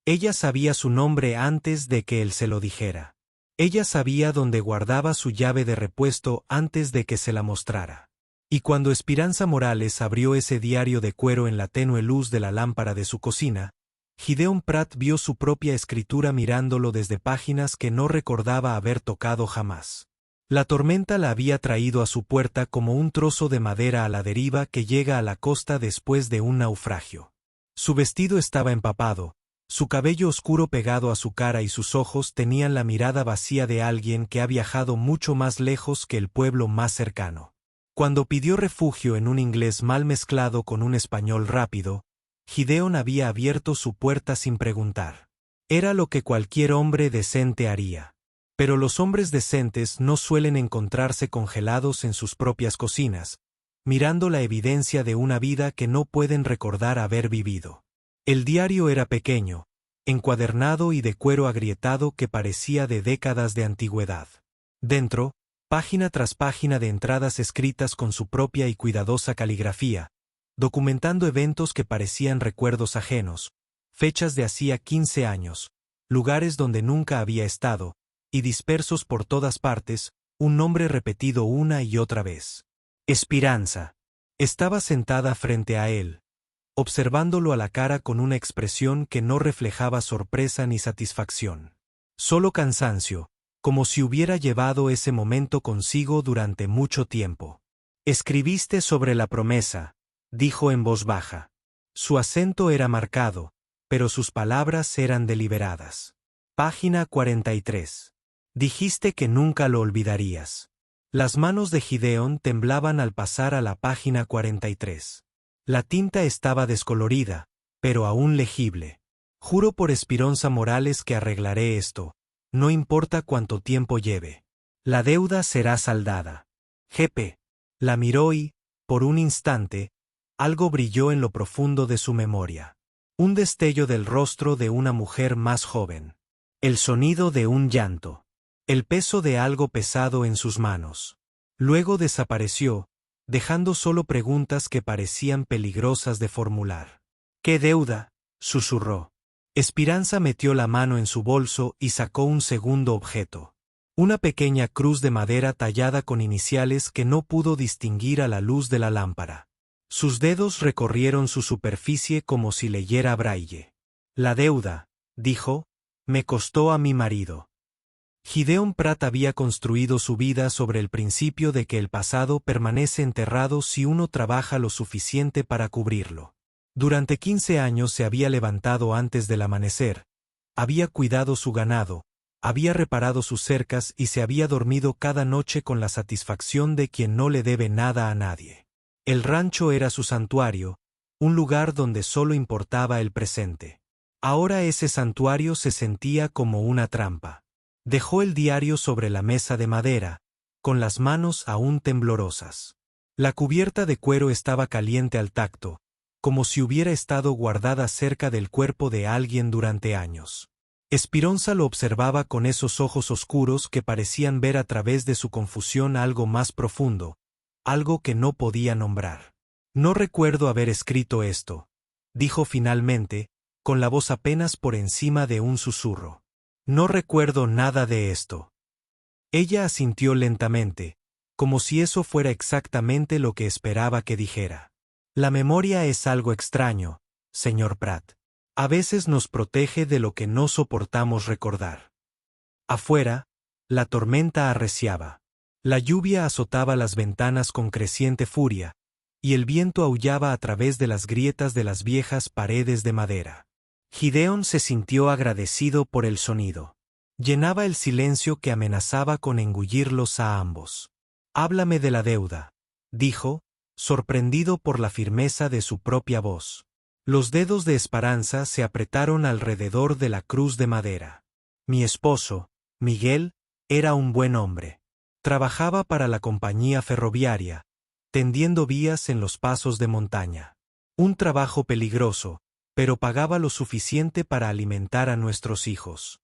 Ella sabía su nombre antes de que él se lo dijera. Ella sabía dónde guardaba su llave de repuesto antes de que se la mostrara. Y cuando Esperanza Morales abrió ese diario de cuero en la tenue luz de la lámpara de su cocina, Gideon Pratt vio su propia escritura mirándolo desde páginas que no recordaba haber tocado jamás. La tormenta la había traído a su puerta como un trozo de madera a la deriva que llega a la costa después de un naufragio. Su vestido estaba empapado, su cabello oscuro pegado a su cara y sus ojos tenían la mirada vacía de alguien que ha viajado mucho más lejos que el pueblo más cercano. Cuando pidió refugio en un inglés mal mezclado con un español rápido, Gideon había abierto su puerta sin preguntar. Era lo que cualquier hombre decente haría. Pero los hombres decentes no suelen encontrarse congelados en sus propias cocinas, mirando la evidencia de una vida que no pueden recordar haber vivido. El diario era pequeño, encuadernado y de cuero agrietado que parecía de décadas de antigüedad. Dentro, página tras página de entradas escritas con su propia y cuidadosa caligrafía, documentando eventos que parecían recuerdos ajenos, fechas de hacía 15 años, lugares donde nunca había estado, y dispersos por todas partes, un nombre repetido una y otra vez. Esperanza. Estaba sentada frente a él, observándolo a la cara con una expresión que no reflejaba sorpresa ni satisfacción. Solo cansancio, como si hubiera llevado ese momento consigo durante mucho tiempo. Escribiste sobre la promesa, dijo en voz baja. Su acento era marcado, pero sus palabras eran deliberadas. Página 43. Dijiste que nunca lo olvidarías. Las manos de Gideon temblaban al pasar a la página 43. La tinta estaba descolorida, pero aún legible. Juro por Esperanza Morales que arreglaré esto, no importa cuánto tiempo lleve. La deuda será saldada. G.P. La miró y, por un instante, algo brilló en lo profundo de su memoria. Un destello del rostro de una mujer más joven. El sonido de un llanto. El peso de algo pesado en sus manos. Luego desapareció, dejando solo preguntas que parecían peligrosas de formular. ¿Qué deuda?, susurró. Esperanza metió la mano en su bolso y sacó un segundo objeto. Una pequeña cruz de madera tallada con iniciales que no pudo distinguir a la luz de la lámpara. Sus dedos recorrieron su superficie como si leyera braille. La deuda, dijo, me costó a mi marido. Gideon Pratt había construido su vida sobre el principio de que el pasado permanece enterrado si uno trabaja lo suficiente para cubrirlo. Durante 15 años se había levantado antes del amanecer, había cuidado su ganado, había reparado sus cercas y se había dormido cada noche con la satisfacción de quien no le debe nada a nadie. El rancho era su santuario, un lugar donde solo importaba el presente. Ahora ese santuario se sentía como una trampa. Dejó el diario sobre la mesa de madera, con las manos aún temblorosas. La cubierta de cuero estaba caliente al tacto, como si hubiera estado guardada cerca del cuerpo de alguien durante años. Esperanza lo observaba con esos ojos oscuros que parecían ver a través de su confusión algo más profundo, algo que no podía nombrar. No recuerdo haber escrito esto, dijo finalmente, con la voz apenas por encima de un susurro. No recuerdo nada de esto. Ella asintió lentamente, como si eso fuera exactamente lo que esperaba que dijera. La memoria es algo extraño, señor Pratt. A veces nos protege de lo que no soportamos recordar. Afuera, la tormenta arreciaba. La lluvia azotaba las ventanas con creciente furia, y el viento aullaba a través de las grietas de las viejas paredes de madera. Gideon se sintió agradecido por el sonido. Llenaba el silencio que amenazaba con engullirlos a ambos. Háblame de la deuda, dijo, sorprendido por la firmeza de su propia voz. Los dedos de Esperanza se apretaron alrededor de la cruz de madera. Mi esposo, Miguel, era un buen hombre. Trabajaba para la compañía ferroviaria, tendiendo vías en los pasos de montaña. Un trabajo peligroso, pero pagaba lo suficiente para alimentar a nuestros hijos.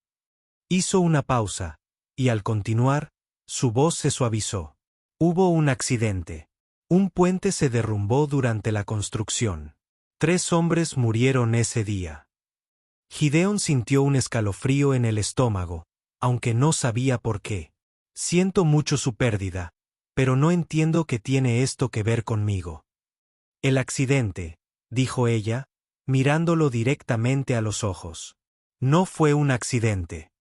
Hizo una pausa, y al continuar, su voz se suavizó. Hubo un accidente. Un puente se derrumbó durante la construcción. 3 hombres murieron ese día. Gideon sintió un escalofrío en el estómago, aunque no sabía por qué. Siento mucho su pérdida, pero no entiendo qué tiene esto que ver conmigo. El accidente, dijo ella, mirándolo directamente a los ojos. No fue un accidente.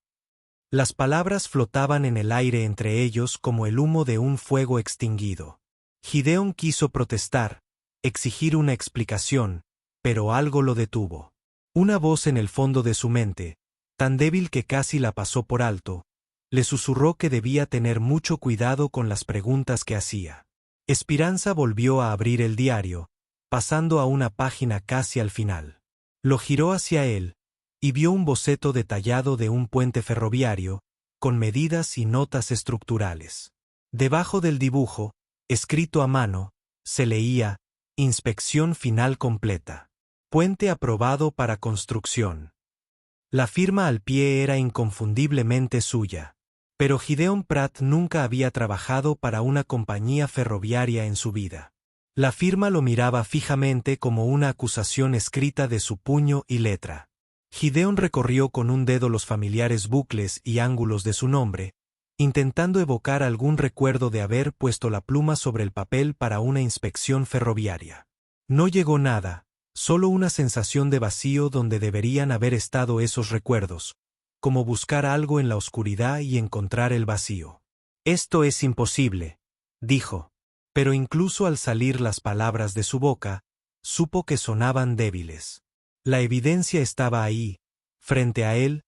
Las palabras flotaban en el aire entre ellos como el humo de un fuego extinguido. Gideon quiso protestar, exigir una explicación, pero algo lo detuvo. Una voz en el fondo de su mente, tan débil que casi la pasó por alto, le susurró que debía tener mucho cuidado con las preguntas que hacía. Esperanza volvió a abrir el diario, pasando a una página casi al final. Lo giró hacia él, y vio un boceto detallado de un puente ferroviario, con medidas y notas estructurales. Debajo del dibujo, escrito a mano, se leía, Inspección final completa. Puente aprobado para construcción. La firma al pie era inconfundiblemente suya. Pero Gideon Pratt nunca había trabajado para una compañía ferroviaria en su vida. La firma lo miraba fijamente como una acusación escrita de su puño y letra. Gideon recorrió con un dedo los familiares bucles y ángulos de su nombre, intentando evocar algún recuerdo de haber puesto la pluma sobre el papel para una inspección ferroviaria. No llegó nada, solo una sensación de vacío donde deberían haber estado esos recuerdos, como buscar algo en la oscuridad y encontrar el vacío. Esto es imposible, dijo, pero incluso al salir las palabras de su boca, supo que sonaban débiles. La evidencia estaba ahí, frente a él,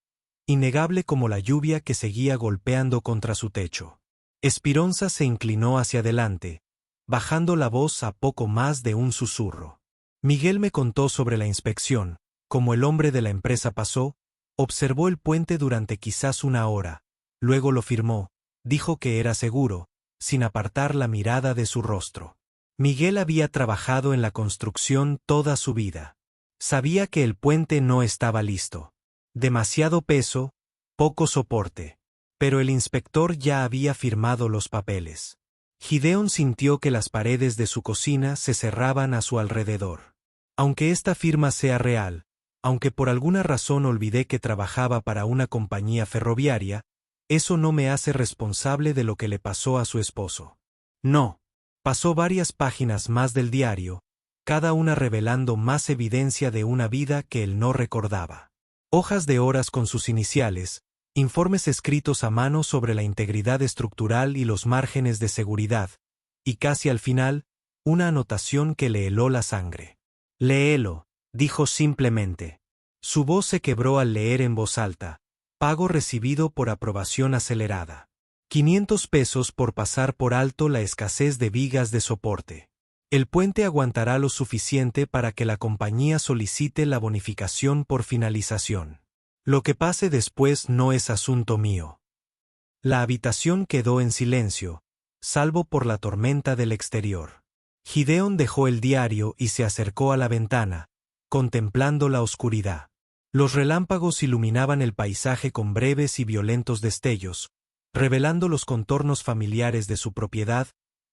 innegable como la lluvia que seguía golpeando contra su techo. Esperanza se inclinó hacia adelante, bajando la voz a poco más de un susurro. Miguel me contó sobre la inspección, como el hombre de la empresa pasó, observó el puente durante quizás una hora, luego lo firmó, dijo que era seguro, sin apartar la mirada de su rostro. Miguel había trabajado en la construcción toda su vida. Sabía que el puente no estaba listo. Demasiado peso, poco soporte. Pero el inspector ya había firmado los papeles. Gideon sintió que las paredes de su cocina se cerraban a su alrededor. Aunque esta firma sea real, aunque por alguna razón olvidé que trabajaba para una compañía ferroviaria, eso no me hace responsable de lo que le pasó a su esposo. No. Pasó varias páginas más del diario, cada una revelando más evidencia de una vida que él no recordaba. Hojas de horas con sus iniciales, informes escritos a mano sobre la integridad estructural y los márgenes de seguridad, y casi al final, una anotación que le heló la sangre. Léelo, dijo simplemente. Su voz se quebró al leer en voz alta, pago recibido por aprobación acelerada. 500 pesos por pasar por alto la escasez de vigas de soporte. El puente aguantará lo suficiente para que la compañía solicite la bonificación por finalización. Lo que pase después no es asunto mío. La habitación quedó en silencio, salvo por la tormenta del exterior. Gideon dejó el diario y se acercó a la ventana, contemplando la oscuridad. Los relámpagos iluminaban el paisaje con breves y violentos destellos, revelando los contornos familiares de su propiedad,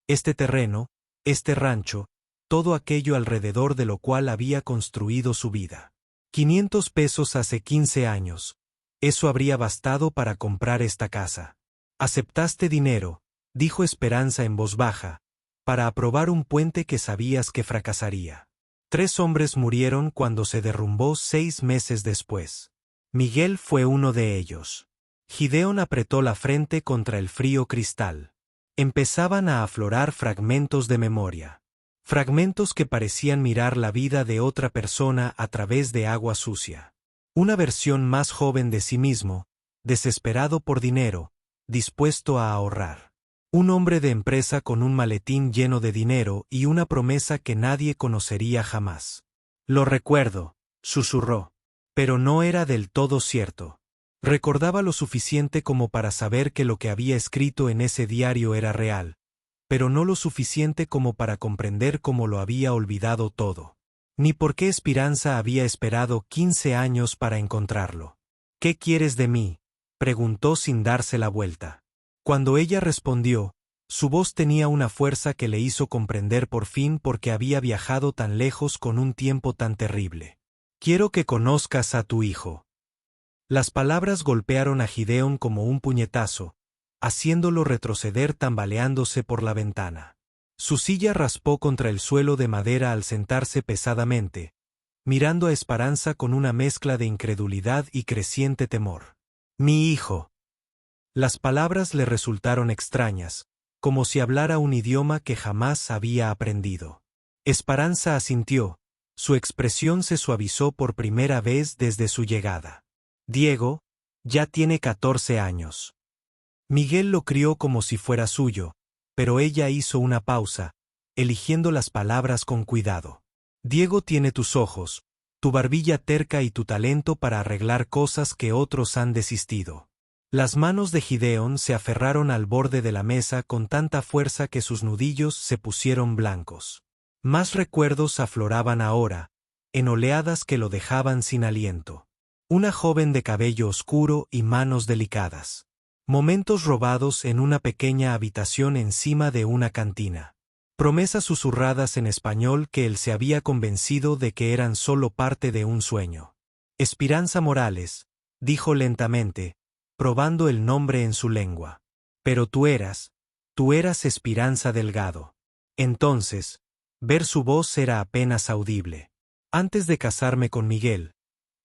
este terreno, este rancho, todo aquello alrededor de lo cual había construido su vida. 500 pesos hace 15 años. Eso habría bastado para comprar esta casa. Aceptaste dinero, dijo Esperanza en voz baja, para aprobar un puente que sabías que fracasaría. 3 hombres murieron cuando se derrumbó 6 meses después. Miguel fue uno de ellos. Gideon apretó la frente contra el frío cristal. Empezaban a aflorar fragmentos de memoria. Fragmentos que parecían mirar la vida de otra persona a través de agua sucia. Una versión más joven de sí mismo, desesperado por dinero, dispuesto a ahorrar. Un hombre de empresa con un maletín lleno de dinero y una promesa que nadie conocería jamás. Lo recuerdo, susurró. Pero no era del todo cierto. Recordaba lo suficiente como para saber que lo que había escrito en ese diario era real, pero no lo suficiente como para comprender cómo lo había olvidado todo. Ni por qué Esperanza había esperado 15 años para encontrarlo. ¿Qué quieres de mí?, preguntó sin darse la vuelta. Cuando ella respondió, su voz tenía una fuerza que le hizo comprender por fin por qué había viajado tan lejos con un tiempo tan terrible. Quiero que conozcas a tu hijo. Las palabras golpearon a Gideón como un puñetazo, haciéndolo retroceder tambaleándose por la ventana. Su silla raspó contra el suelo de madera al sentarse pesadamente, mirando a Esperanza con una mezcla de incredulidad y creciente temor. Mi hijo. Las palabras le resultaron extrañas, como si hablara un idioma que jamás había aprendido. Esperanza asintió, su expresión se suavizó por primera vez desde su llegada. Diego, ya tiene 14 años. Miguel lo crió como si fuera suyo, pero ella hizo una pausa, eligiendo las palabras con cuidado. Diego tiene tus ojos, tu barbilla terca y tu talento para arreglar cosas que otros han desistido. Las manos de Gideón se aferraron al borde de la mesa con tanta fuerza que sus nudillos se pusieron blancos. Más recuerdos afloraban ahora, en oleadas que lo dejaban sin aliento. Una joven de cabello oscuro y manos delicadas. Momentos robados en una pequeña habitación encima de una cantina. Promesas susurradas en español que él se había convencido de que eran solo parte de un sueño. Esperanza Morales, dijo lentamente, probando el nombre en su lengua. Pero tú eras Esperanza Delgado. Entonces, ver su voz era apenas audible. Antes de casarme con Miguel,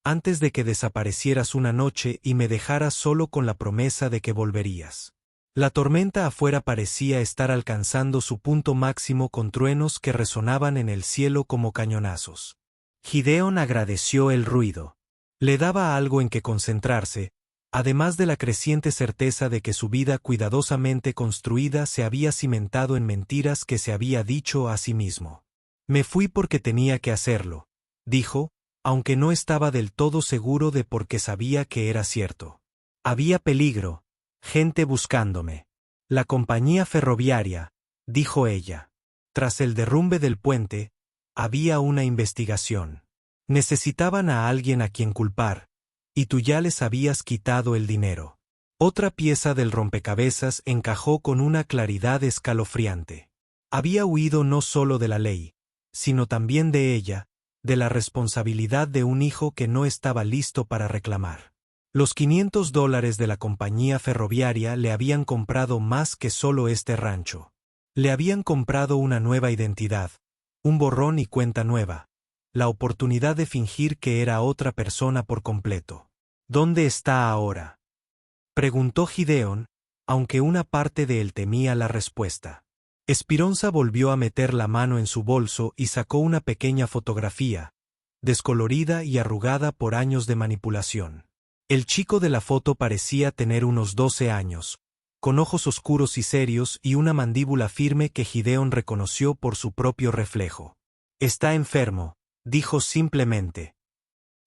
antes de que desaparecieras una noche y me dejaras solo con la promesa de que volverías. La tormenta afuera parecía estar alcanzando su punto máximo con truenos que resonaban en el cielo como cañonazos. Gideón agradeció el ruido. Le daba algo en que concentrarse, además de la creciente certeza de que su vida cuidadosamente construida se había cimentado en mentiras que se había dicho a sí mismo. Me fui porque tenía que hacerlo, dijo, aunque no estaba del todo seguro de por qué sabía que era cierto. Había peligro, gente buscándome. La compañía ferroviaria, dijo ella. Tras el derrumbe del puente, había una investigación. Necesitaban a alguien a quien culpar, y tú ya les habías quitado el dinero. Otra pieza del rompecabezas encajó con una claridad escalofriante. Había huido no solo de la ley, sino también de ella, de la responsabilidad de un hijo que no estaba listo para reclamar. Los $500 de la compañía ferroviaria le habían comprado más que solo este rancho. Le habían comprado una nueva identidad, un borrón y cuenta nueva, la oportunidad de fingir que era otra persona por completo. ¿Dónde está ahora?, preguntó Gideón, aunque una parte de él temía la respuesta. Esperanza volvió a meter la mano en su bolso y sacó una pequeña fotografía, descolorida y arrugada por años de manipulación. El chico de la foto parecía tener unos 12 años, con ojos oscuros y serios y una mandíbula firme que Gideón reconoció por su propio reflejo. Está enfermo, dijo simplemente.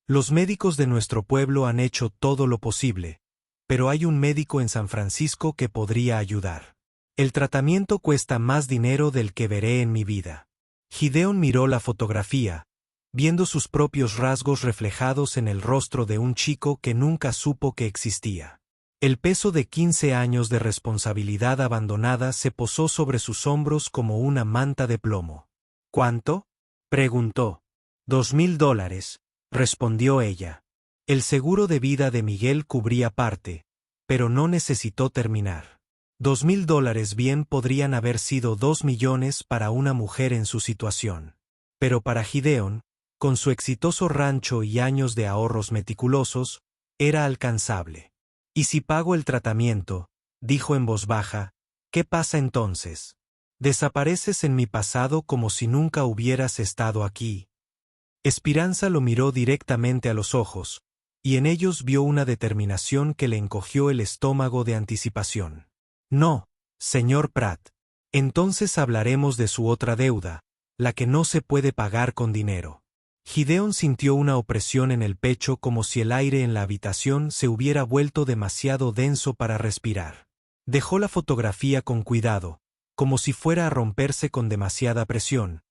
Los médicos de nuestro pueblo han hecho todo lo posible, pero hay un médico en San Francisco que podría ayudar. El tratamiento cuesta más dinero del que veré en mi vida. Gideón miró la fotografía, viendo sus propios rasgos reflejados en el rostro de un chico que nunca supo que existía. El peso de 15 años de responsabilidad abandonada se posó sobre sus hombros como una manta de plomo. ¿Cuánto?, preguntó. $2,000, respondió ella. El seguro de vida de Miguel cubría parte, pero no necesitó terminar. $2,000 bien podrían haber sido 2 millones para una mujer en su situación. Pero para Gideón, con su exitoso rancho y años de ahorros meticulosos, era alcanzable. ¿Y si pago el tratamiento?, dijo en voz baja, ¿qué pasa entonces? Desapareces en mi pasado como si nunca hubieras estado aquí. Esperanza lo miró directamente a los ojos, y en ellos vio una determinación que le encogió el estómago de anticipación. No, señor Pratt. Entonces hablaremos de su otra deuda, la que no se puede pagar con dinero. Gideón sintió una opresión en el pecho como si el aire en la habitación se hubiera vuelto demasiado denso para respirar. Dejó la fotografía con cuidado, como si fuera a romperse con demasiada presión,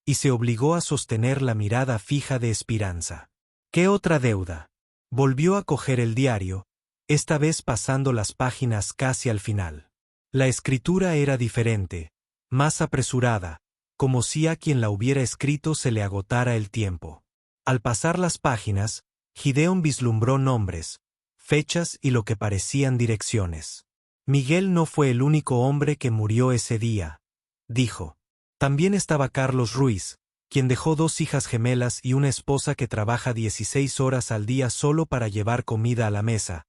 y se obligó a sostener la mirada fija de Esperanza. ¿Qué otra deuda? Volvió a coger el diario, esta vez pasando las páginas casi al final. La escritura era diferente, más apresurada, como si a quien la hubiera escrito se le agotara el tiempo. Al pasar las páginas, Gideon vislumbró nombres, fechas y lo que parecían direcciones. Miguel no fue el único hombre que murió ese día, dijo. También estaba Carlos Ruiz, quien dejó 2 hijas gemelas y una esposa que trabaja 16 horas al día solo para llevar comida a la mesa,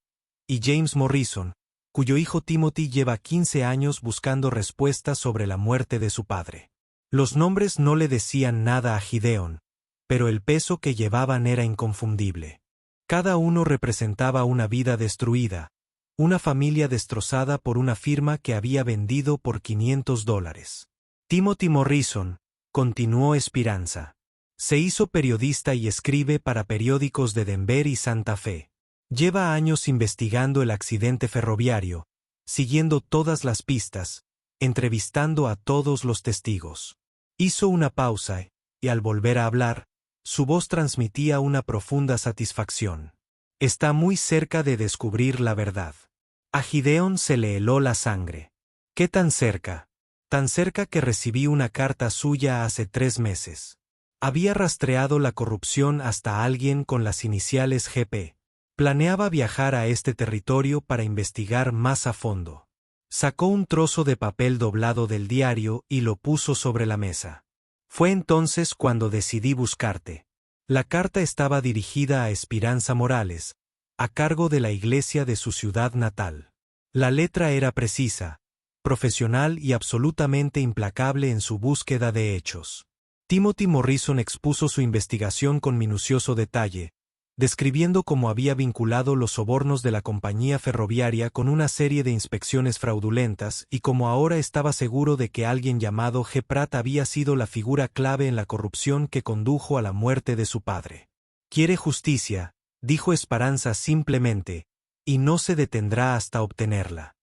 y James Morrison, cuyo hijo Timothy lleva 15 años buscando respuestas sobre la muerte de su padre. Los nombres no le decían nada a Gideon, pero el peso que llevaban era inconfundible. Cada uno representaba una vida destruida, una familia destrozada por una firma que había vendido por $500. Timothy Morrison, continuó Esperanza. Se hizo periodista y escribe para periódicos de Denver y Santa Fe. Lleva años investigando el accidente ferroviario, siguiendo todas las pistas, entrevistando a todos los testigos. Hizo una pausa y al volver a hablar, su voz transmitía una profunda satisfacción. Está muy cerca de descubrir la verdad. A Gideon se le heló la sangre. ¿Qué tan cerca? Tan cerca que recibí una carta suya hace 3 meses. Había rastreado la corrupción hasta alguien con las iniciales GP. Planeaba viajar a este territorio para investigar más a fondo. Sacó un trozo de papel doblado del diario y lo puso sobre la mesa. Fue entonces cuando decidí buscarte. La carta estaba dirigida a Esperanza Morales, a cargo de la iglesia de su ciudad natal. La letra era precisa, profesional y absolutamente implacable en su búsqueda de hechos. Timothy Morrison expuso su investigación con minucioso detalle, describiendo cómo había vinculado los sobornos de la compañía ferroviaria con una serie de inspecciones fraudulentas y cómo ahora estaba seguro de que alguien llamado G. Pratt había sido la figura clave en la corrupción que condujo a la muerte de su padre. Quiere justicia, dijo Esperanza simplemente, y no se detendrá hasta obtenerla.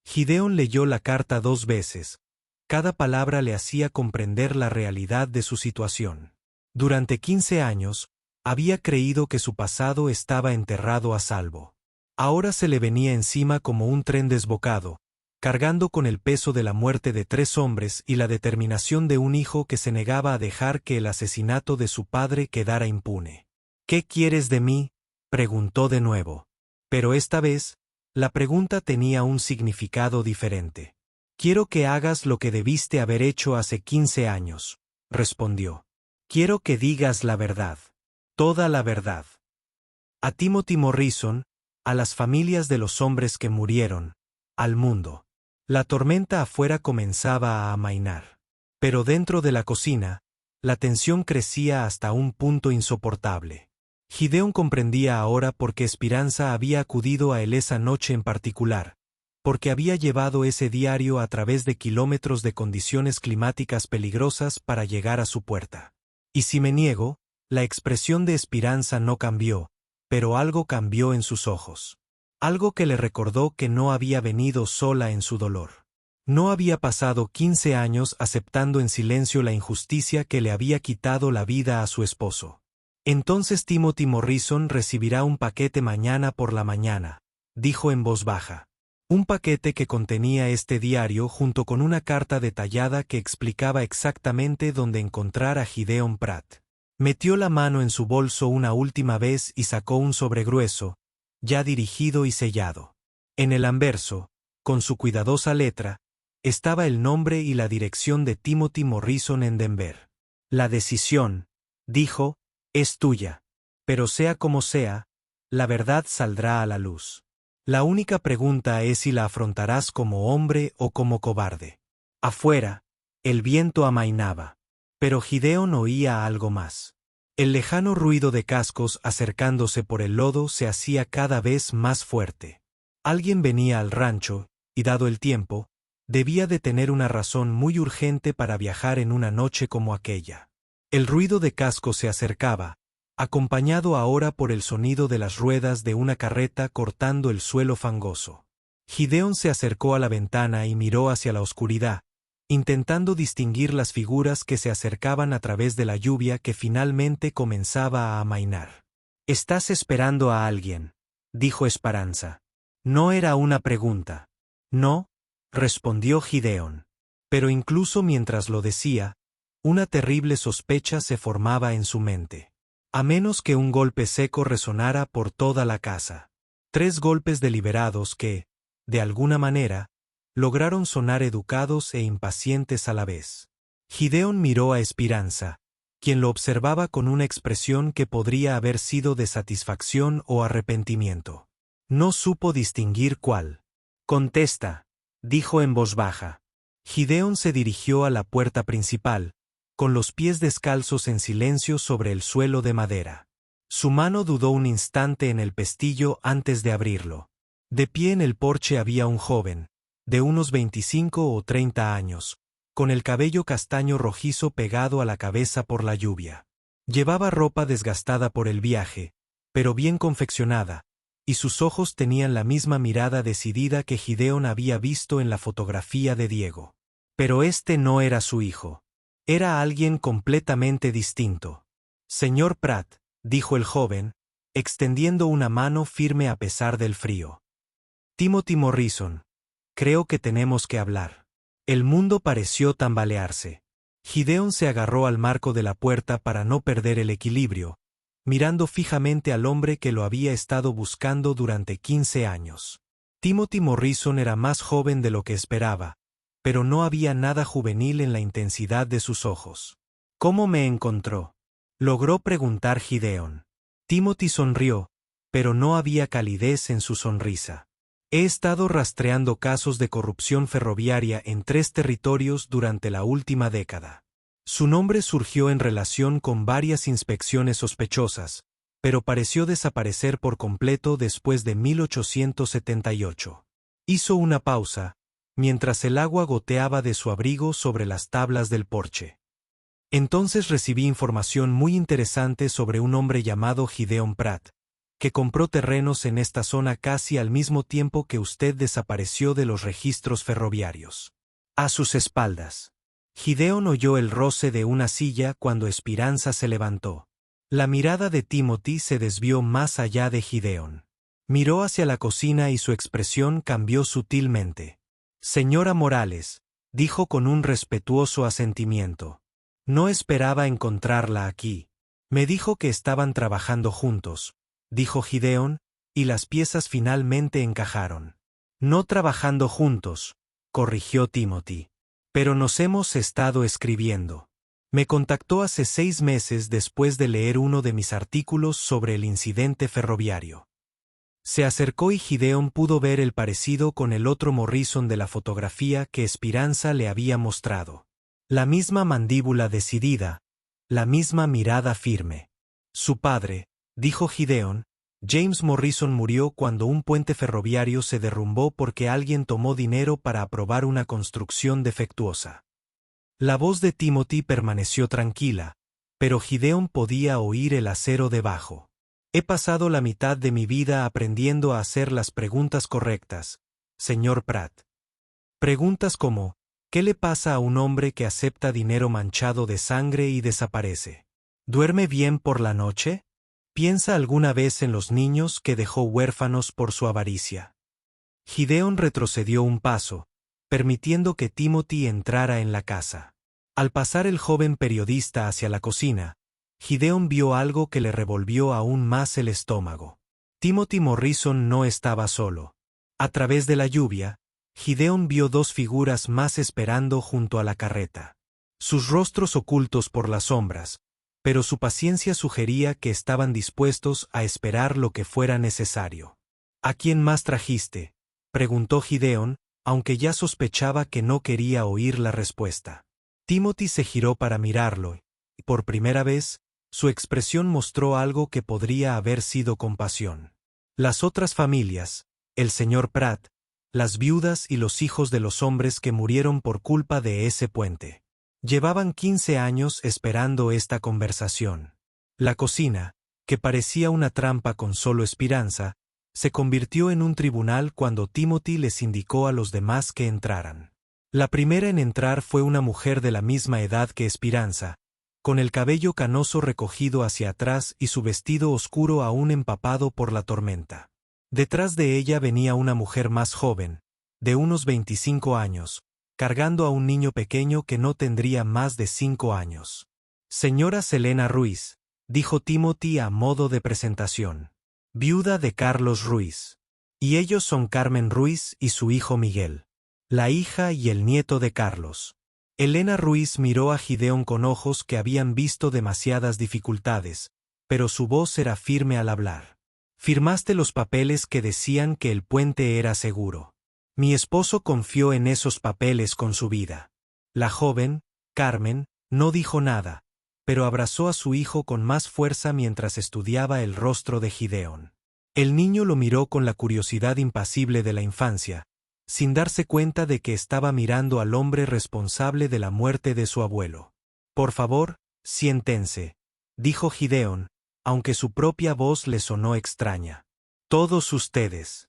Gideon leyó la carta 2 veces. Cada palabra le hacía comprender la realidad de su situación. Durante 15 años, había creído que su pasado estaba enterrado a salvo. Ahora se le venía encima como un tren desbocado, cargando con el peso de la muerte de 3 hombres y la determinación de un hijo que se negaba a dejar que el asesinato de su padre quedara impune. ¿Qué quieres de mí?, preguntó de nuevo. Pero esta vez, la pregunta tenía un significado diferente. Quiero que hagas lo que debiste haber hecho hace 15 años, respondió. Quiero que digas la verdad. Toda la verdad. A Timothy Morrison, a las familias de los hombres que murieron, al mundo. La tormenta afuera comenzaba a amainar. Pero dentro de la cocina, la tensión crecía hasta un punto insoportable. Gideon comprendía ahora por qué Esperanza había acudido a él esa noche en particular, porque había llevado ese diario a través de kilómetros de condiciones climáticas peligrosas para llegar a su puerta. Y si me niego, la expresión de Esperanza no cambió, pero algo cambió en sus ojos. Algo que le recordó que no había venido sola en su dolor. No había pasado 15 años aceptando en silencio la injusticia que le había quitado la vida a su esposo. Entonces Timothy Morrison recibirá un paquete mañana por la mañana, dijo en voz baja. Un paquete que contenía este diario junto con una carta detallada que explicaba exactamente dónde encontrar a Gideon Pratt. Metió la mano en su bolso una última vez y sacó un sobre grueso, ya dirigido y sellado. En el anverso, con su cuidadosa letra, estaba el nombre y la dirección de Timothy Morrison en Denver. La decisión, dijo, es tuya. Pero sea como sea, la verdad saldrá a la luz. La única pregunta es si la afrontarás como hombre o como cobarde. Afuera, el viento amainaba. Pero Gideon oía algo más. El lejano ruido de cascos acercándose por el lodo se hacía cada vez más fuerte. Alguien venía al rancho, y dado el tiempo, debía de tener una razón muy urgente para viajar en una noche como aquella. El ruido de cascos se acercaba, acompañado ahora por el sonido de las ruedas de una carreta cortando el suelo fangoso. Gideon se acercó a la ventana y miró hacia la oscuridad, intentando distinguir las figuras que se acercaban a través de la lluvia que finalmente comenzaba a amainar. «¿Estás esperando a alguien?», dijo Esperanza. No era una pregunta. «No», respondió Gideon. Pero incluso mientras lo decía, una terrible sospecha se formaba en su mente. a menos que un golpe seco resonara por toda la casa. 3 golpes deliberados que, de alguna manera, lograron sonar educados e impacientes a la vez. Gideon miró a Esperanza, quien lo observaba con una expresión que podría haber sido de satisfacción o arrepentimiento. No supo distinguir cuál. «Contesta», dijo en voz baja. Gideon se dirigió a la puerta principal, con los pies descalzos en silencio sobre el suelo de madera. Su mano dudó un instante en el pestillo antes de abrirlo. De pie en el porche había un joven, de unos 25 o 30 años, con el cabello castaño rojizo pegado a la cabeza por la lluvia. Llevaba ropa desgastada por el viaje, pero bien confeccionada, y sus ojos tenían la misma mirada decidida que Gideon había visto en la fotografía de Diego. Pero este no era su hijo. Era alguien completamente distinto. «Señor Pratt», dijo el joven, extendiendo una mano firme a pesar del frío. «Timothy Morrison, creo que tenemos que hablar». El mundo pareció tambalearse. Gideon se agarró al marco de la puerta para no perder el equilibrio, mirando fijamente al hombre que lo había estado buscando durante 15 años. Timothy Morrison era más joven de lo que esperaba, pero no había nada juvenil en la intensidad de sus ojos. «¿Cómo me encontró?», logró preguntar Gideon. Timothy sonrió, pero no había calidez en su sonrisa. «He estado rastreando casos de corrupción ferroviaria en 3 territorios durante la última década. Su nombre surgió en relación con varias inspecciones sospechosas, pero pareció desaparecer por completo después de 1878. Hizo una pausa, mientras el agua goteaba de su abrigo sobre las tablas del porche. «Entonces recibí información muy interesante sobre un hombre llamado Gideon Pratt, que compró terrenos en esta zona casi al mismo tiempo que usted desapareció de los registros ferroviarios». A sus espaldas. Gideon oyó el roce de una silla cuando Esperanza se levantó. La mirada de Timothy se desvió más allá de Gideon. Miró hacia la cocina y su expresión cambió sutilmente. «Señora Morales», dijo con un respetuoso asentimiento. «No esperaba encontrarla aquí. Me dijo que estaban trabajando juntos», dijo Gideon, y las piezas finalmente encajaron. «No trabajando juntos», corrigió Timothy. «Pero nos hemos estado escribiendo. Me contactó hace 6 meses después de leer uno de mis artículos sobre el incidente ferroviario». Se acercó y Gideon pudo ver el parecido con el otro Morrison de la fotografía que Esperanza le había mostrado. La misma mandíbula decidida, la misma mirada firme. «Su padre», dijo Gideon, «James Morrison murió cuando un puente ferroviario se derrumbó porque alguien tomó dinero para aprobar una construcción defectuosa». La voz de Timothy permaneció tranquila, pero Gideon podía oír el acero debajo. «He pasado la mitad de mi vida aprendiendo a hacer las preguntas correctas, señor Pratt. Preguntas como, ¿qué le pasa a un hombre que acepta dinero manchado de sangre y desaparece? ¿Duerme bien por la noche? ¿Piensa alguna vez en los niños que dejó huérfanos por su avaricia?» Gideon retrocedió un paso, permitiendo que Timothy entrara en la casa. Al pasar el joven periodista hacia la cocina, Gideon vio algo que le revolvió aún más el estómago. Timothy Morrison no estaba solo. A través de la lluvia, Gideon vio 2 figuras más esperando junto a la carreta. Sus rostros ocultos por las sombras, pero su paciencia sugería que estaban dispuestos a esperar lo que fuera necesario. «¿A quién más trajiste?», preguntó Gideon, aunque ya sospechaba que no quería oír la respuesta. Timothy se giró para mirarlo, y por primera vez, su expresión mostró algo que podría haber sido compasión. Las otras familias, el señor Pratt, las viudas y los hijos de los hombres que murieron por culpa de ese puente. Llevaban 15 años esperando esta conversación. La cocina, que parecía una trampa con solo Esperanza, se convirtió en un tribunal cuando Timothy les indicó a los demás que entraran. La primera en entrar fue una mujer de la misma edad que Esperanza, con el cabello canoso recogido hacia atrás y su vestido oscuro aún empapado por la tormenta. Detrás de ella venía una mujer más joven, de unos 25 años, cargando a un niño pequeño que no tendría más de 5 años. «Señora Selena Ruiz», dijo Timothy a modo de presentación. Viuda de Carlos Ruiz. Y ellos son Carmen Ruiz y su hijo Miguel. La hija y el nieto de Carlos. Elena Ruiz miró a Gideon con ojos que habían visto demasiadas dificultades, pero su voz era firme al hablar. Firmaste los papeles que decían que el puente era seguro. Mi esposo confió en esos papeles con su vida. La joven, Carmen, no dijo nada, pero abrazó a su hijo con más fuerza mientras estudiaba el rostro de Gideon. El niño lo miró con la curiosidad impasible de la infancia, sin darse cuenta de que estaba mirando al hombre responsable de la muerte de su abuelo. Por favor, siéntense, dijo Gideon, aunque su propia voz le sonó extraña. Todos ustedes.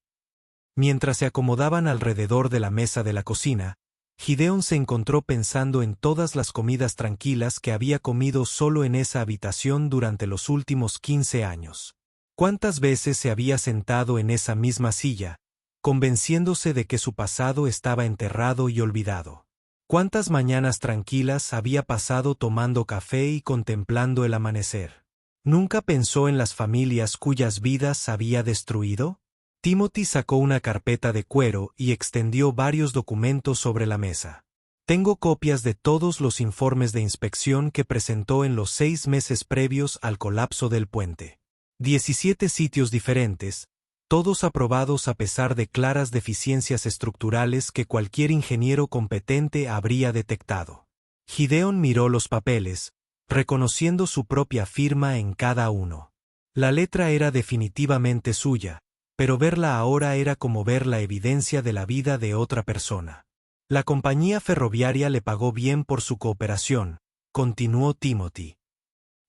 Mientras se acomodaban alrededor de la mesa de la cocina, Gideon se encontró pensando en todas las comidas tranquilas que había comido solo en esa habitación durante los últimos 15 años. ¿Cuántas veces se había sentado en esa misma silla, convenciéndose de que su pasado estaba enterrado y olvidado? ¿Cuántas mañanas tranquilas había pasado tomando café y contemplando el amanecer? ¿Nunca pensó en las familias cuyas vidas había destruido? Timothy sacó una carpeta de cuero y extendió varios documentos sobre la mesa. Tengo copias de todos los informes de inspección que presentó en los 6 meses previos al colapso del puente. 17 sitios diferentes, todos aprobados a pesar de claras deficiencias estructurales que cualquier ingeniero competente habría detectado. Gideon miró los papeles, reconociendo su propia firma en cada uno. La letra era definitivamente suya, pero verla ahora era como ver la evidencia de la vida de otra persona. La compañía ferroviaria le pagó bien por su cooperación, continuó Timothy.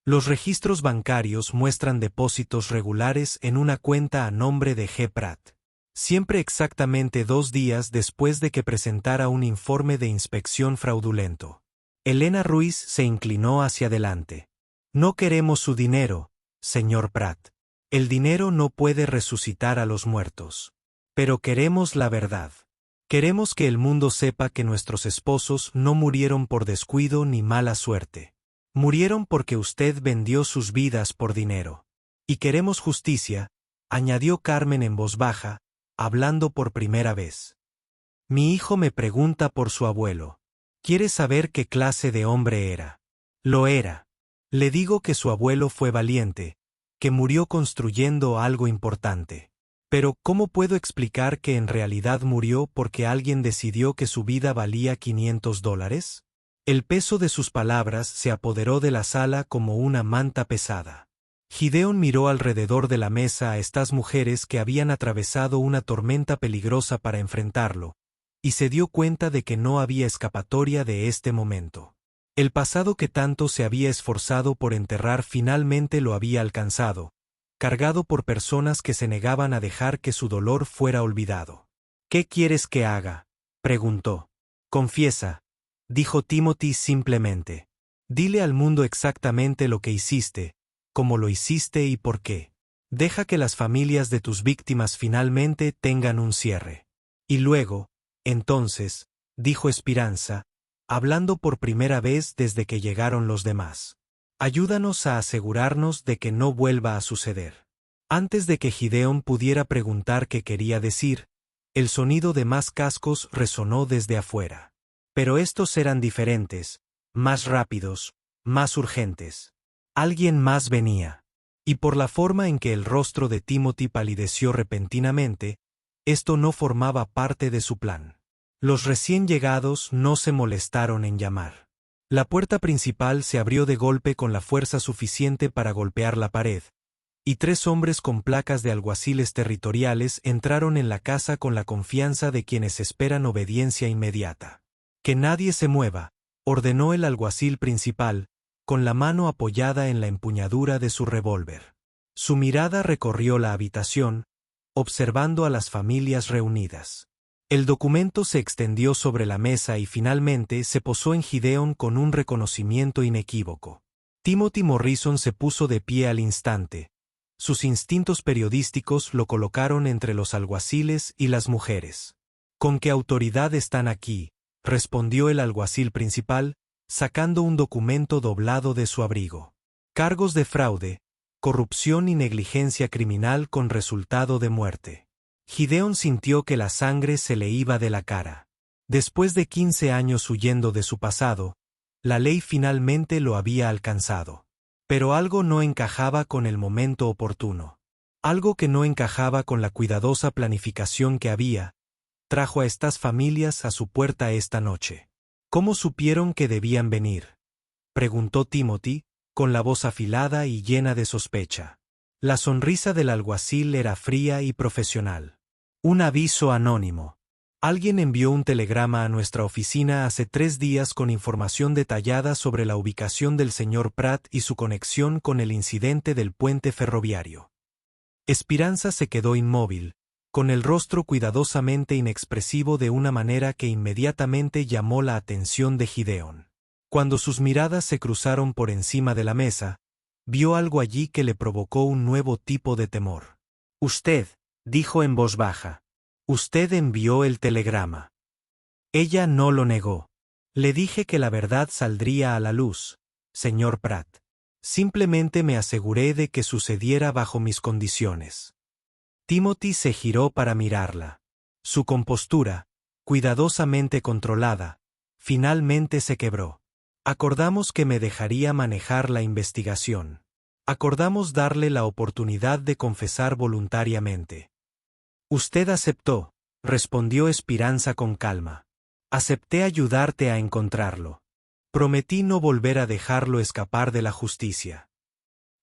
Los registros bancarios muestran depósitos regulares en una cuenta a nombre de G. Pratt. Siempre exactamente 2 días después de que presentara un informe de inspección fraudulento. Elena Ruiz se inclinó hacia adelante. No queremos su dinero, señor Pratt. El dinero no puede resucitar a los muertos. Pero queremos la verdad. Queremos que el mundo sepa que nuestros esposos no murieron por descuido ni mala suerte. Murieron porque usted vendió sus vidas por dinero. Y queremos justicia, añadió Carmen en voz baja, hablando por primera vez. Mi hijo me pregunta por su abuelo. Quiere saber qué clase de hombre era. Lo era. Le digo que su abuelo fue valiente, que murió construyendo algo importante. Pero, ¿cómo puedo explicar que en realidad murió porque alguien decidió que su vida valía $500? El peso de sus palabras se apoderó de la sala como una manta pesada. Gideon miró alrededor de la mesa a estas mujeres que habían atravesado una tormenta peligrosa para enfrentarlo, y se dio cuenta de que no había escapatoria de este momento. El pasado que tanto se había esforzado por enterrar finalmente lo había alcanzado, cargado por personas que se negaban a dejar que su dolor fuera olvidado. ¿Qué quieres que haga?, preguntó. Confiesa, dijo Timothy simplemente. Dile al mundo exactamente lo que hiciste, cómo lo hiciste y por qué. Deja que las familias de tus víctimas finalmente tengan un cierre. Y luego, entonces, dijo Esperanza, hablando por primera vez desde que llegaron los demás. Ayúdanos a asegurarnos de que no vuelva a suceder. Antes de que Gideon pudiera preguntar qué quería decir, el sonido de más cascos resonó desde afuera. Pero estos eran diferentes, más rápidos, más urgentes. Alguien más venía. Y por la forma en que el rostro de Timothy palideció repentinamente, esto no formaba parte de su plan. Los recién llegados no se molestaron en llamar. La puerta principal se abrió de golpe con la fuerza suficiente para golpear la pared, y 3 hombres con placas de alguaciles territoriales entraron en la casa con la confianza de quienes esperan obediencia inmediata. Que nadie se mueva, ordenó el alguacil principal, con la mano apoyada en la empuñadura de su revólver. Su mirada recorrió la habitación, observando a las familias reunidas. El documento se extendió sobre la mesa y finalmente se posó en Gideon con un reconocimiento inequívoco. Timothy Morrison se puso de pie al instante. Sus instintos periodísticos lo colocaron entre los alguaciles y las mujeres. ¿Con qué autoridad están aquí?, respondió el alguacil principal, sacando un documento doblado de su abrigo. Cargos de fraude, corrupción y negligencia criminal con resultado de muerte. Gideon sintió que la sangre se le iba de la cara. Después de 15 años huyendo de su pasado, la ley finalmente lo había alcanzado. Pero algo no encajaba con el momento oportuno. Algo que no encajaba con la cuidadosa planificación que había, trajo a estas familias a su puerta esta noche. ¿Cómo supieron que debían venir?, preguntó Timothy, con la voz afilada y llena de sospecha. La sonrisa del alguacil era fría y profesional. Un aviso anónimo. Alguien envió un telegrama a nuestra oficina hace 3 días con información detallada sobre la ubicación del señor Pratt y su conexión con el incidente del puente ferroviario. Esperanza se quedó inmóvil, con el rostro cuidadosamente inexpresivo de una manera que inmediatamente llamó la atención de Gideon. Cuando sus miradas se cruzaron por encima de la mesa, vio algo allí que le provocó un nuevo tipo de temor. «Usted», dijo en voz baja. «Usted envió el telegrama». Ella no lo negó. «Le dije que la verdad saldría a la luz, señor Pratt. Simplemente me aseguré de que sucediera bajo mis condiciones». Timothy se giró para mirarla. Su compostura, cuidadosamente controlada, finalmente se quebró. «Acordamos que me dejaría manejar la investigación. Acordamos darle la oportunidad de confesar voluntariamente». «Usted aceptó», respondió Esperanza con calma. «Acepté ayudarte a encontrarlo. Prometí no volver a dejarlo escapar de la justicia».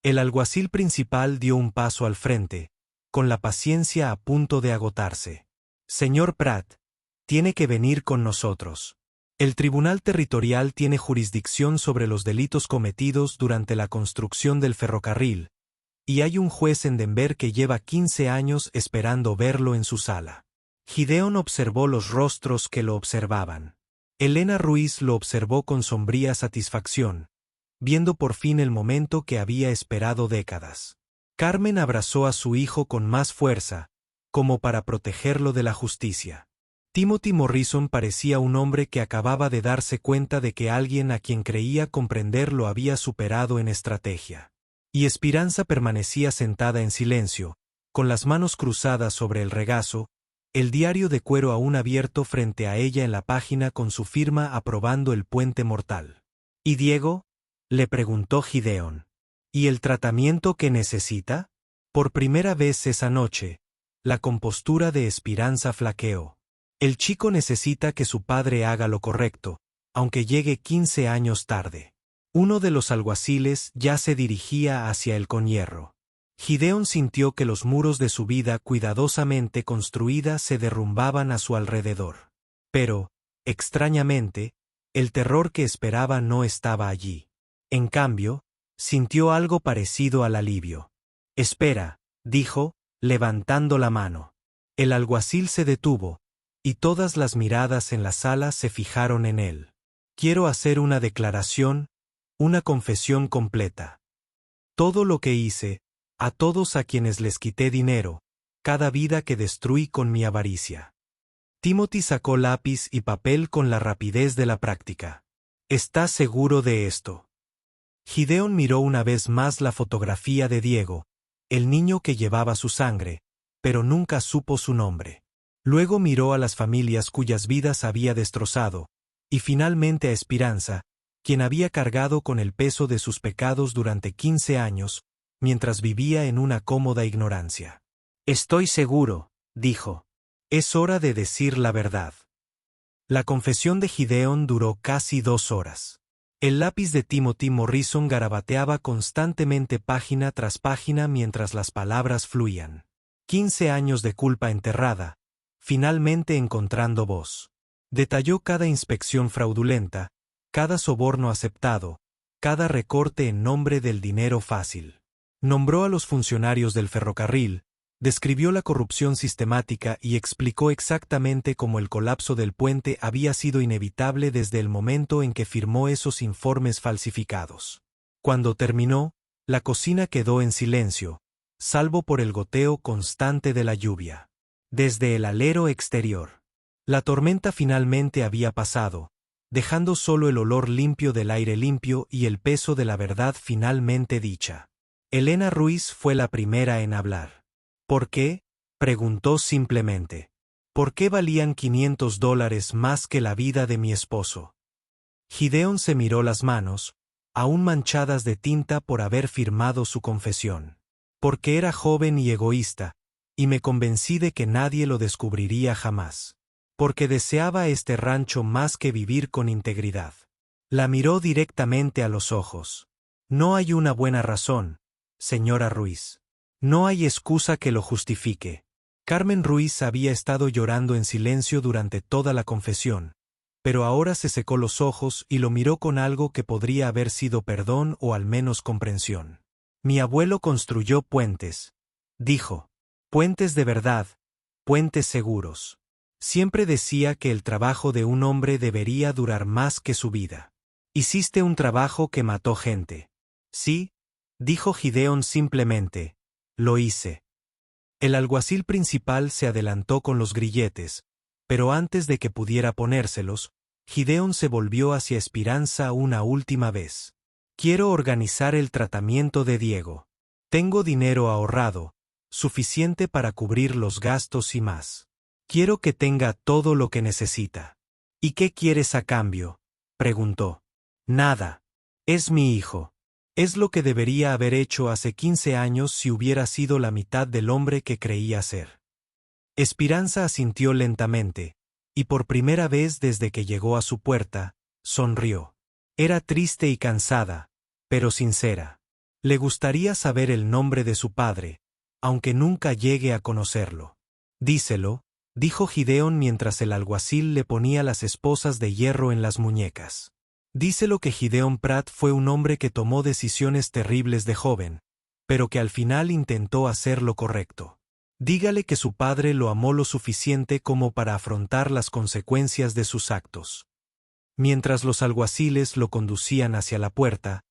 El alguacil principal dio un paso al frente, con la paciencia a punto de agotarse. «Señor Pratt, tiene que venir con nosotros. El Tribunal Territorial tiene jurisdicción sobre los delitos cometidos durante la construcción del ferrocarril, y hay un juez en Denver que lleva 15 años esperando verlo en su sala». Gideon observó los rostros que lo observaban. Elena Ruiz lo observó con sombría satisfacción, viendo por fin el momento que había esperado décadas. Carmen abrazó a su hijo con más fuerza, como para protegerlo de la justicia. Timothy Morrison parecía un hombre que acababa de darse cuenta de que alguien a quien creía comprender lo había superado en estrategia. Y Esperanza permanecía sentada en silencio, con las manos cruzadas sobre el regazo, el diario de cuero aún abierto frente a ella en la página con su firma aprobando el puente mortal. «¿Y Diego?», le preguntó Gideon. «¿Y el tratamiento que necesita?». Por primera vez esa noche, la compostura de Esperanza flaqueó. El chico necesita que su padre haga lo correcto, aunque llegue 15 años tarde. Uno de los alguaciles ya se dirigía hacia el conhierro. Gideon sintió que los muros de su vida cuidadosamente construida se derrumbaban a su alrededor. Pero, extrañamente, el terror que esperaba no estaba allí. En cambio, sintió algo parecido al alivio. «Espera», dijo, levantando la mano. El alguacil se detuvo, y todas las miradas en la sala se fijaron en él. «Quiero hacer una declaración, una confesión completa. Todo lo que hice, a todos a quienes les quité dinero, cada vida que destruí con mi avaricia». Timothy sacó lápiz y papel con la rapidez de la práctica. «¿Estás seguro de esto?». Gideon miró una vez más la fotografía de Diego, el niño que llevaba su sangre, pero nunca supo su nombre. Luego miró a las familias cuyas vidas había destrozado, y finalmente a Esperanza, quien había cargado con el peso de sus pecados durante 15 años, mientras vivía en una cómoda ignorancia. «Estoy seguro», dijo. «Es hora de decir la verdad». La confesión de Gideon duró casi 2 horas. El lápiz de Timothy Morrison garabateaba constantemente página tras página mientras las palabras fluían. 15 años de culpa enterrada, finalmente encontrando voz. Detalló cada inspección fraudulenta, cada soborno aceptado, cada recorte en nombre del dinero fácil. Nombró a los funcionarios del ferrocarril, describió la corrupción sistemática y explicó exactamente cómo el colapso del puente había sido inevitable desde el momento en que firmó esos informes falsificados. Cuando terminó, la cocina quedó en silencio, salvo por el goteo constante de la lluvia. Desde el alero exterior. La tormenta finalmente había pasado, dejando solo el olor limpio del aire limpio y el peso de la verdad finalmente dicha. Elena Ruiz fue la primera en hablar. ¿Por qué? Preguntó simplemente. ¿Por qué valían $500 más que la vida de mi esposo? Gideon se miró las manos, aún manchadas de tinta por haber firmado su confesión. Porque era joven y egoísta, y me convencí de que nadie lo descubriría jamás. Porque deseaba este rancho más que vivir con integridad. La miró directamente a los ojos. No hay una buena razón, señora Ruiz. No hay excusa que lo justifique. Carmen Ruiz había estado llorando en silencio durante toda la confesión, pero ahora se secó los ojos y lo miró con algo que podría haber sido perdón o al menos comprensión. Mi abuelo construyó puentes, dijo. Puentes de verdad, puentes seguros. Siempre decía que el trabajo de un hombre debería durar más que su vida. Hiciste un trabajo que mató gente. Sí, dijo Gideon simplemente. Lo hice. El alguacil principal se adelantó con los grilletes, pero antes de que pudiera ponérselos, Gideon se volvió hacia Esperanza una última vez. Quiero organizar el tratamiento de Diego. Tengo dinero ahorrado, suficiente para cubrir los gastos y más. Quiero que tenga todo lo que necesita. ¿Y qué quieres a cambio? Preguntó. Nada. Es mi hijo. Es lo que debería haber hecho hace 15 años si hubiera sido la mitad del hombre que creía ser. Esperanza asintió lentamente, y por primera vez desde que llegó a su puerta, sonrió. Era triste y cansada, pero sincera. Le gustaría saber el nombre de su padre, aunque nunca llegue a conocerlo. Díselo, dijo Gideon mientras el alguacil le ponía las esposas de hierro en las muñecas. Díselo que Gideon Pratt fue un hombre que tomó decisiones terribles de joven, pero que al final intentó hacer lo correcto. Dígale que su padre lo amó lo suficiente como para afrontar las consecuencias de sus actos. Mientras los alguaciles lo conducían hacia la puerta,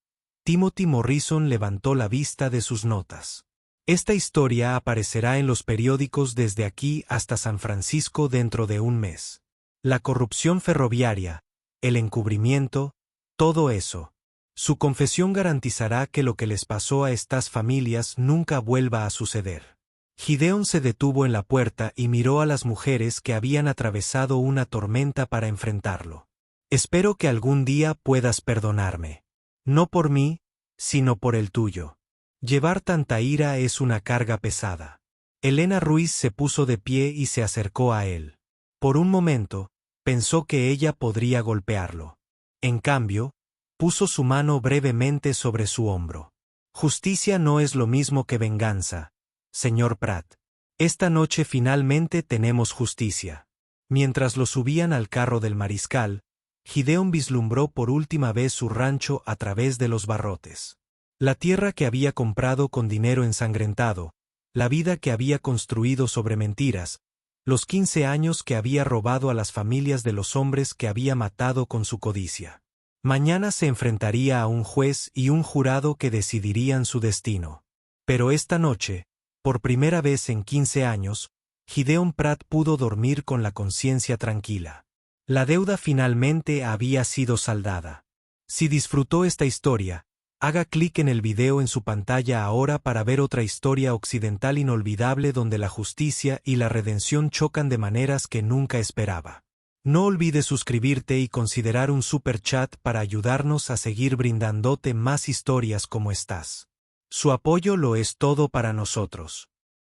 Timothy Morrison levantó la vista de sus notas. Esta historia aparecerá en los periódicos desde aquí hasta San Francisco dentro de un mes. La corrupción ferroviaria, el encubrimiento, todo eso. Su confesión garantizará que lo que les pasó a estas familias nunca vuelva a suceder. Gideon se detuvo en la puerta y miró a las mujeres que habían atravesado una tormenta para enfrentarlo. Espero que algún día puedas perdonarme. No por mí, sino por el tuyo. Llevar tanta ira es una carga pesada. Elena Ruiz se puso de pie y se acercó a él. Por un momento, pensó que ella podría golpearlo. En cambio, puso su mano brevemente sobre su hombro. Justicia no es lo mismo que venganza, señor Pratt. Esta noche finalmente tenemos justicia. Mientras lo subían al carro del mariscal, Gideon vislumbró por última vez su rancho a través de los barrotes. La tierra que había comprado con dinero ensangrentado, la vida que había construido sobre mentiras, los 15 años que había robado a las familias de los hombres que había matado con su codicia. Mañana se enfrentaría a un juez y un jurado que decidirían su destino. Pero esta noche, por primera vez en 15 años, Gideon Pratt pudo dormir con la conciencia tranquila. La deuda finalmente había sido saldada. Si disfrutó esta historia, haga clic en el video en su pantalla ahora para ver otra historia occidental inolvidable donde la justicia y la redención chocan de maneras que nunca esperaba. No olvides suscribirte y considerar un super chat para ayudarnos a seguir brindándote más historias como estas. Su apoyo lo es todo para nosotros.